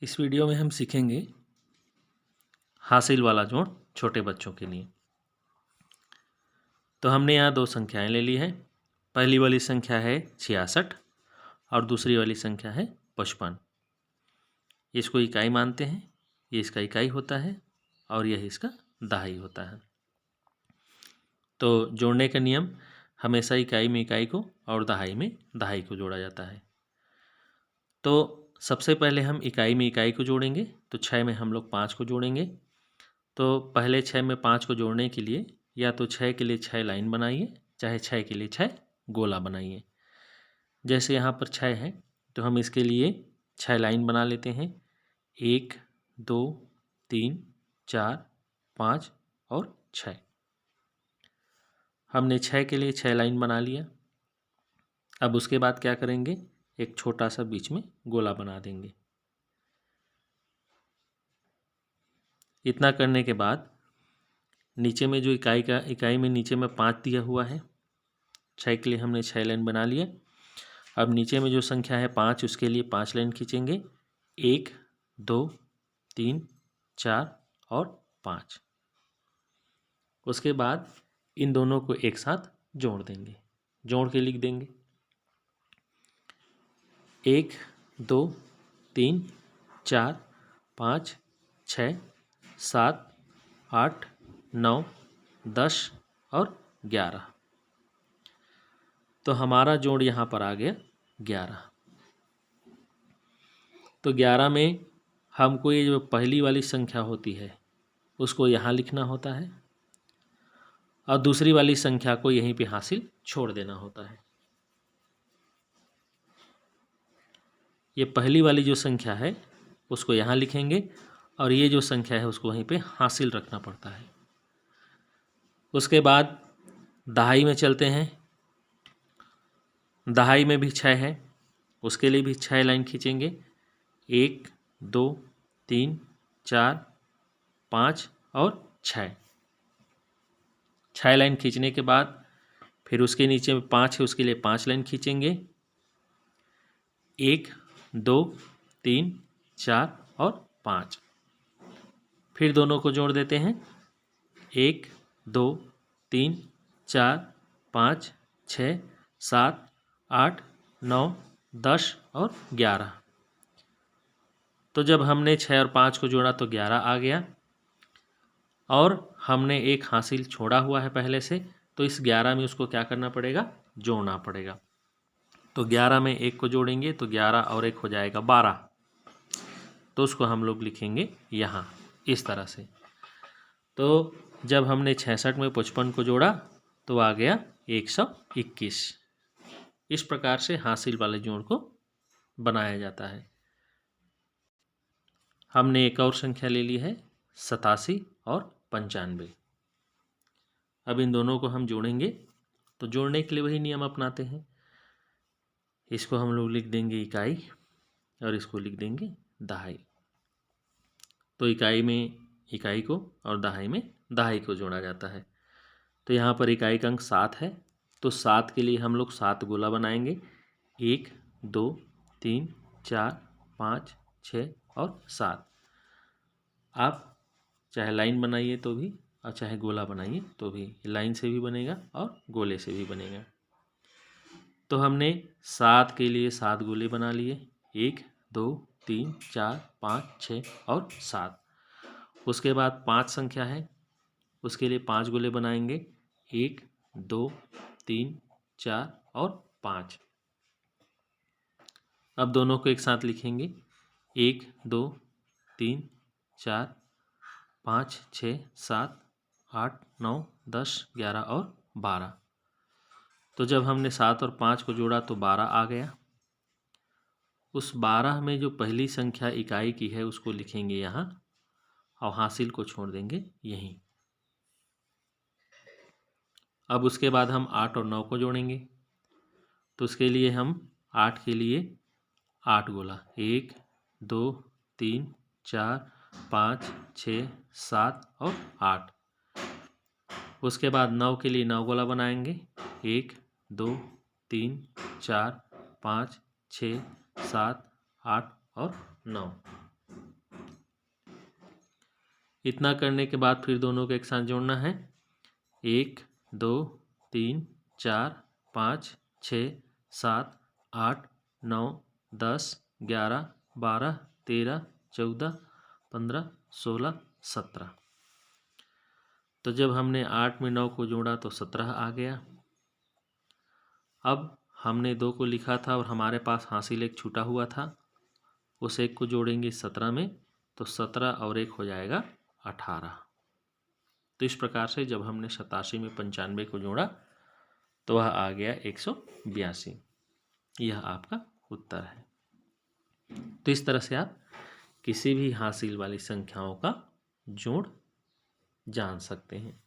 इस वीडियो में हम सीखेंगे हासिल वाला जोड़ छोटे बच्चों के लिए। तो हमने यहाँ दो संख्याएं ले ली है। पहली वाली संख्या है 66 और दूसरी वाली संख्या है 55। इसको इकाई मानते हैं, ये इसका इकाई होता है और यह इसका दहाई होता है। तो जोड़ने का नियम, हमेशा इकाई में इकाई को और दहाई में दहाई को जोड़ा जाता है। तो सबसे पहले हम इकाई में इकाई को जोड़ेंगे। तो 6 में हम लोग 5 को जोड़ेंगे। तो पहले 6 में 5 को जोड़ने के लिए या तो 6 के लिए 6 लाइन बनाइए, चाहे 6 के लिए 6 गोला बनाइए। जैसे यहाँ पर 6 है तो हम इसके लिए 6 लाइन बना लेते हैं। 1 2 3 4 5 और 6। हमने 6 के लिए 6 लाइन बना लिया। अब उसके बाद क्या करेंगे, एक छोटा सा बीच में गोला बना देंगे। इतना करने के बाद नीचे में जो इकाई में नीचे में 5 दिया हुआ है, 6 के लिए हमने 6 लाइन बना लिया। अब नीचे में जो संख्या है 5, उसके लिए 5 लाइन खींचेंगे। 1 2 3 4 और 5। उसके बाद इन दोनों को एक साथ जोड़ देंगे, जोड़ के लिख देंगे 1 2 3 4 5 6 7 8 9 10 और 11। तो हमारा जोड़ यहाँ पर आ गया 11। तो 11 में हमको ये जो पहली वाली संख्या होती है उसको यहाँ लिखना होता है और दूसरी वाली संख्या को यहीं पे हासिल छोड़ देना होता है। ये पहली वाली जो संख्या है उसको यहाँ लिखेंगे और ये जो संख्या है उसको वहीं पे हासिल रखना पड़ता है। उसके बाद दहाई में चलते हैं। दहाई में भी 6 है, उसके लिए भी 6 लाइन खींचेंगे। 1 2 3 4 5 और 6। 6 लाइन खींचने के बाद फिर उसके नीचे में 5 है, उसके लिए 5 लाइन खींचेंगे। 1 2 3 4 और 5। फिर दोनों को जोड़ देते हैं। 1 2 3 4 5 6 7 8 9 10 और 11। तो जब हमने 6 और 5 को जोड़ा तो 11 आ गया और हमने एक हासिल छोड़ा हुआ है पहले से, तो इस 11 में उसको क्या करना पड़ेगा, जोड़ना पड़ेगा। तो 11 में 1 को जोड़ेंगे तो 11 और 1 हो जाएगा 12। तो उसको हम लोग लिखेंगे यहाँ इस तरह से। तो जब हमने 66 में 55 को जोड़ा तो आ गया 121। इस प्रकार से हासिल वाले जोड़ को बनाया जाता है। हमने एक और संख्या ले ली है 87 और 95। अब इन दोनों को हम जोड़ेंगे। तो जोड़ने के लिए वही नियम अपनाते हैं। इसको हम लोग लिख देंगे इकाई और इसको लिख देंगे दहाई। तो इकाई में इकाई को और दहाई में दहाई को जोड़ा जाता है। तो यहाँ पर इकाई का अंक 7 है, तो 7 के लिए हम लोग 7 गोला बनाएंगे। 1 2 3 4 5 6 और 7। आप चाहे लाइन बनाइए तो भी और चाहे गोला बनाइए तो भी, लाइन से भी बनेगा और गोले से भी बनेगा। तो हमने 7 के लिए 7 गोले बना लिए। 1 2 3 4 5 6 और 7। उसके बाद 5 संख्या है, उसके लिए 5 गोले बनाएंगे। 1 2 3 4 और 5। अब दोनों को एक साथ लिखेंगे। 1 2 3 4 5 6 7 8 9 10 11 और 12। तो जब हमने 7 और 5 को जोड़ा तो 12 आ गया। उस 12 में जो पहली संख्या इकाई की है उसको लिखेंगे यहाँ और हासिल को छोड़ देंगे यहीं। अब उसके बाद हम 8 और 9 को जोड़ेंगे। तो उसके लिए हम 8 के लिए 8 गोला, 1 2 3 4 5 6 7 और 8। उसके बाद 9 के लिए 9 गोला बनाएंगे। 1 2 3 4 5 6 7 8 और 9। इतना करने के बाद फिर दोनों को एक साथ जोड़ना है। 1 2 3 4 5 6 7 8 9 10 11 12 13 14 15 16 17। तो जब हमने 8 में 9 को जोड़ा तो 17 आ गया। अब हमने 2 को लिखा था और हमारे पास हासिल एक छूटा हुआ था, उस एक को जोड़ेंगे 17 में, तो 17 और 1 हो जाएगा 18। तो इस प्रकार से जब हमने 87 में 95 को जोड़ा तो वह आ गया 182। यह आपका उत्तर है। तो इस तरह से आप किसी भी हासिल वाली संख्याओं का जोड़ जान सकते हैं।